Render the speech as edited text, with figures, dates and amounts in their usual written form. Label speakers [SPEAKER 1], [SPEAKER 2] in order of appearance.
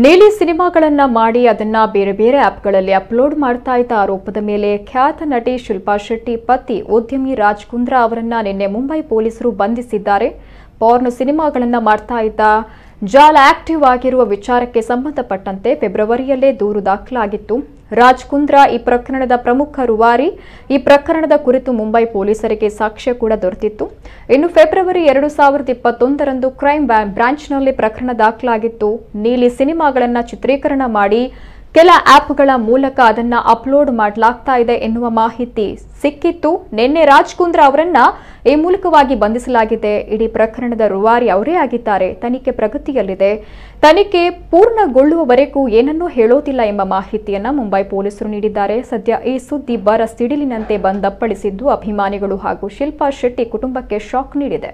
[SPEAKER 1] ನೀಲಿ ಸಿನಿಮಾಗಳನ್ನ ಮಾಡಿ ಅದನ್ನ ಬೇರೆ ಬೇರೆ ಆಪ್ಗಳಲ್ಲಿ ಅಪ್ಲೋಡ್ ಮಾಡ್ತಾ ಇದ್ದ ಆರೋಪದ ಮೇಲೆ ಖ್ಯಾತ ನಟಿ ಶಿಲ್ಪಾ ಶೆಟ್ಟಿ ಪತಿ ಉದ್ಯಮಿ ರಾಜ್ ಕುಂದ್ರಾ ಅವರನ್ನ ನಿನ್ನೆ ಮುಂಬೈ ಪೊಲೀಸರು ಬಂಧಿಸಿದ್ದಾರೆ. ಪಾರ್ನ್ ಸಿನಿಮಾಗಳನ್ನ ಮಾಡ್ತಾ ಇದ್ದ ಜಾಲ ಆಕ್ಟಿವ್ ಆಗಿರುವ ವಿಚಾರಕ್ಕೆ ಸಂಬಂಧಪಟ್ಟಂತೆ ಫೆಬ್ರವರಿಯಲ್ಲೇ ದೂರು ದಾಖಲಾಗಿತ್ತು. ರಾಜ್ ಕುಂದ್ರಾ ಈ ಪ್ರಕರಣದ ಪ್ರಮುಖ ರೂವಾರಿ. ಈ ಪ್ರಕರಣದ ಕುರಿತು ಮುಂಬೈ ಪೊಲೀಸರಿಗೆ ಸಾಕ್ಷ್ಯ ಕೂಡ ದೊರೆತಿತ್ತು. ಇನ್ನು ಫೆಬ್ರವರಿ 2021ರಂದು ಕ್ರೈಮ್ ಬ್ರಾಂಚ್ನಲ್ಲಿ ಪ್ರಕರಣ ದಾಖಲಾಗಿತ್ತು. ನೀಲಿ ಸಿನಿಮಾಗಳನ್ನ ಚಿತ್ರೀಕರಣ ಮಾಡಿ ಕೆಲ ಆಪ್ಗಳ ಮೂಲಕ ಅದನ್ನ ಅಪ್ಲೋಡ್ ಮಾಡಲಾಗ್ತಾ ಇದೆ ಎನ್ನುವ ಮಾಹಿತಿ ಸಿಕ್ಕಿತ್ತು. ನಿನ್ನೆ ರಾಜ್ ಕುಂದ್ರಾ ಅವರನ್ನ ಈ ಮೂಲಕವಾಗಿ ಬಂಧಿಸಲಾಗಿದೆ. ಇಡೀ ಪ್ರಕರಣದ ರೂವಾರಿ ಅವರೇ ಆಗಿದ್ದಾರೆ. ತನಿಖೆ ಪ್ರಗತಿಯಲ್ಲಿದೆ. ತನಿಖೆ ಪೂರ್ಣಗೊಳ್ಳುವವರೆಗೂ ಏನನ್ನೂ ಹೇಳೋದಿಲ್ಲ ಎಂಬ ಮಾಹಿತಿಯನ್ನ ಮುಂಬೈ ಪೊಲೀಸರು ನೀಡಿದ್ದಾರೆ. ಸದ್ಯ ಈ ಸುದ್ದಿ ಬರ ಸಿಡಿಲಿನಂತೆ ಬಂದಪ್ಪಳಿಸಿದ್ದು ಅಭಿಮಾನಿಗಳು ಹಾಗೂ ಶಿಲ್ಪಾ ಶೆಟ್ಟಿ ಕುಟುಂಬಕ್ಕೆ ಶಾಕ್ ನೀಡಿದೆ.